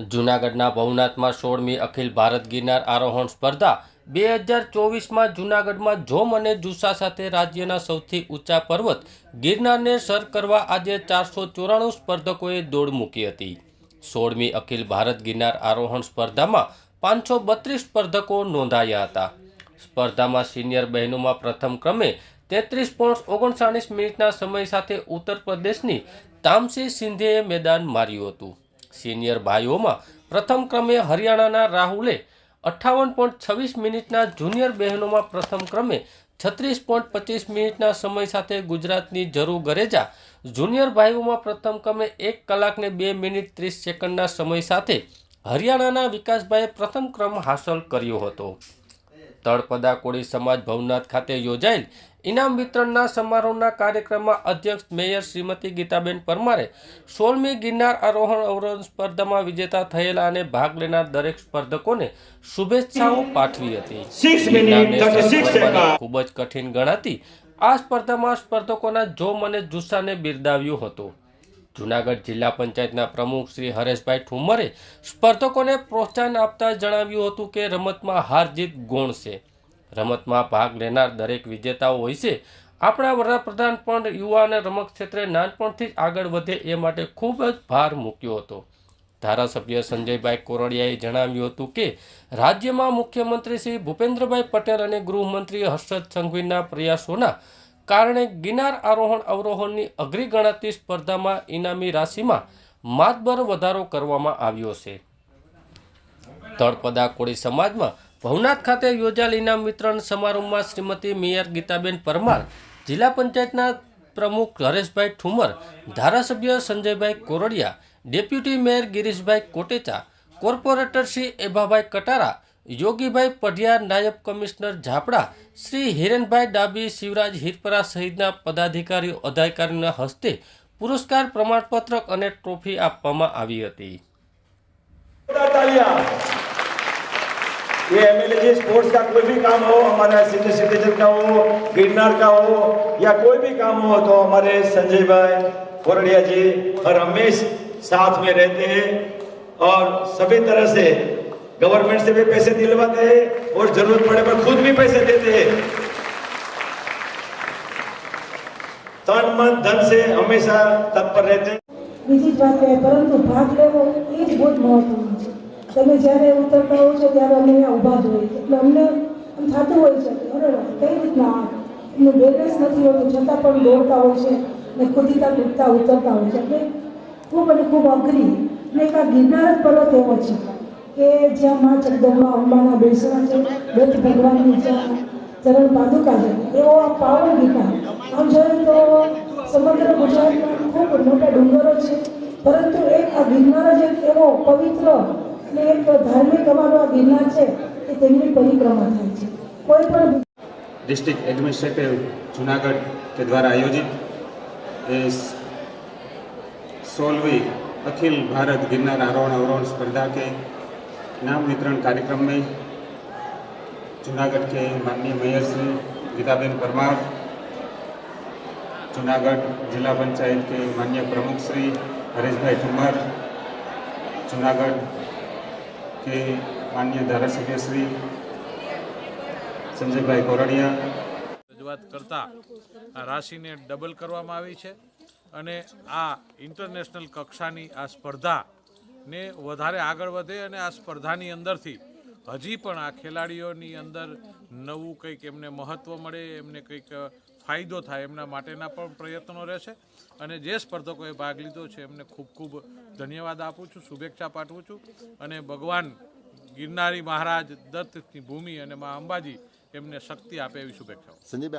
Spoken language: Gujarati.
જૂનાગઢના ભવનાથમાં 16મી અખિલ ભારત ગિરનાર આરોહણ સ્પર્ધા 2024માં જૂનાગઢમાં જોમ અને જુસ્સા સાથે રાજ્યના સૌથી ઊંચા પર્વત ગિરનારને સર કરવા આજે 494 સ્પર્ધકોએ દોડ મૂકી હતી। 16મી અખિલ ભારત ગિરનાર આરોહણ સ્પર્ધામાં 532 સ્પર્ધકો નોંધાયા હતા। સ્પર્ધામાં સિનિયર બહેનોમાં પ્રથમ ક્રમે 33.39 મિનિટના સમય સાથે ઉત્તર પ્રદેશની તામસી સિંધેએ મેદાન માર્યું હતું। સિનિયર ભાઈઓમાં પ્રથમ ક્રમે હરિયાણાના રાહુલે 58.26 મિનિટના, જુનિયર બહેનોમાં પ્રથમ ક્રમે 36.25 મિનિટના સમય સાથે ગુજરાતની જરુ ગરેજા, જુનિયર ભાઈઓમાં પ્રથમ ક્રમે 1 કલાક ને 2 મિનિટ 30 સેકન્ડના સમય સાથે હરિયાણાના વિકાસભાઈએ પ્રથમ ક્રમ હાંસલ કર્યો હતો। તળપદા કોળી સમાજ ભવનાથ ખાતે યોજાયેલ ઇનામ વિતરણના સમારોહના કાર્યક્રમમાં અધ્યક્ષ મેયર શ્રીમતી ગીતાબેન પરમારે 16મી ગિરનાર આરોહણ અવરોહણ સ્પર્ધામાં વિજેતા થયેલા અને ભાગ લેનાર દરેક સ્પર્ધકોને શુભેચ્છાઓ પાઠવી હતી। ખૂબ જ કઠિન ગણાતી આ સ્પર્ધામાં સ્પર્ધકોના જોમ અને જુસ્સાને બિરદાવ્યો હતો। જૂનાગઢ જિલ્લા પંચાયતના પ્રમુખ શ્રી હરેશભાઈ ઠુમ્મરે સ્પર્ધકોને પ્રોત્સાહન આપતા જણાવ્યું હતું કે રમતમાં હાર જીત ગૌણ છે। રમતમાં ભાગ લેનાર દરેક વિજેતાઓ હોય છે। આપણા વડાપ્રધાન પણ યુવા અને રમત ક્ષેત્રે નાનપણથી જ આગળ વધે એ માટે ખૂબ જ ભાર મૂક્યો હતો। ધારાસભ્ય સંજયભાઈ કોરડિયાએ જણાવ્યું હતું કે રાજ્યમાં મુખ્યમંત્રી શ્રી ભૂપેન્દ્રભાઈ પટેલ અને ગૃહમંત્રી હર્ષદ સંઘવીના પ્રયાસોના કારણે ગિરનાર આરોહણ અવરોહણની અઘરી ગણાતી સ્પર્ધામાં ઇનામી રાશિમાં માતબર વધારો કરવામાં આવ્યો છે। તળપદા કોળી સમાજમાં ભવનાથ ખાતે યોજાયેલ ઇનામ વિતરણ સમારોહમાં શ્રીમતી મેયર ગીતાબેન પરમાર, જિલ્લા પંચાયતના પ્રમુખ હરેશભાઈ ઠુમ્મર, ધારાસભ્ય Sanjaybhai Koradiya, deputy mayor Girishbhai Kotecha, corporator Shri Ebhabhai Katara, Yogibhai Padhiyar, નાયબ કમિશનર ઝાપડા શ્રી હિરેનભાઈ ડાબી, શિવરાજ હિરપરા સહિતના પદાધિકારીઓ અધિકારીઓના હસ્તે પુરસ્કાર, પ્રમાણપત્ર અને ટ્રોફી આપવામાં આવી હતી। ये एमएलए स्पोर्ट्स का कोई भी काम हो, हमारा सीनियर सिटीजन का हो, गिरनार का हो या कोई भी काम हो, तो हमारे संजय भाई कोरडिया जी हर हमेश साथ में रहते हैं और सभी तरह से गवर्नमेंट से भी पैसे दिलवाते हैं और जरूरत पड़े पर खुद भी पैसे देते हैं। तन मन धन से हमेशा तत्पर रहते हैं। બીજી જ વાત કહે, પરંતુ ભાગ લેવો એ જ બહુ મહત્વનું છે। તમે જ્યારે ઉતરતા હો છો ત્યારે અમે અહીંયા ઊભા જ હોઈએ, એટલે અમને એમ થતું હોય છે કે અરે કઈ રીતના એમનું બેલેન્સ નથી હોતું, છતાં પણ દોડતા હોય છે ને કૂદીતા કૂદતા ઉતરતા હોય છે। એટલે ખૂબ અને ખૂબ અઘરી અને એક આ ગિરનાર જ પર્વત એવો છે કે જ્યાં મા જગદંબા અંબાના બેસણા છે, દત્ત ભગવાનની જ્યાં ચરણ પાદુકા છે, એવો આ પાવન ગિરનાર। આમ જોઈએ તો સમગ્ર ગુજરાતમાં ખૂબ મોટા ડુંગરો છે, પરંતુ એક આ ગિરનાર જ એક એવો પવિત્ર અને એક ધાર્મિક અમારો આ ગિરનાર છે કે તેમની પરિક્રમા થાય છે। કોઈ પણ डिस्ट्रिक्ट एडमिनिस्ट्रेटिव जूनागढ़ के द्वारा आयोजित इस 16वीं अखिल भारत गिरनार आरोहण अवरोहण स्पर्धा के इनाम वितरण कार्यक्रम में जूनागढ़ के माननीय मेयर श्री गीताबेन परमार, जूनागढ़ जिला पंचायत के माननीय प्रमुख श्री हरेशभाई ठुम्मर, जूनागढ़ के माननीय धारासभ्य श्री संजयभाई कोरडिया રજૂઆત કરતા આ રાશિને ડબલ કરવામાં આવી છે અને આ ઇન્ટરનેશનલ કક્ષાની આ સ્પર્ધાને વધારે આગળ વધે અને આ સ્પર્ધાની અંદરથી હજી પણ આ ખેલાડીઓની અંદર નવું કંઈક એમને મહત્ત્વ મળે, એમને કંઈક ફાયદો થાય, એમના માટેના પણ પ્રયત્નો રહેશે। અને જે સ્પર્ધકોએ ભાગ લીધો છે એમને ખૂબ ખૂબ ધન્યવાદ આપું છું, શુભેચ્છા પાઠવું છું અને ભગવાન ગિરનારી મહારાજ દત્તની ભૂમિ અને મા અંબાજી એમને શક્તિ આપે એવી શુભેચ્છાઓ।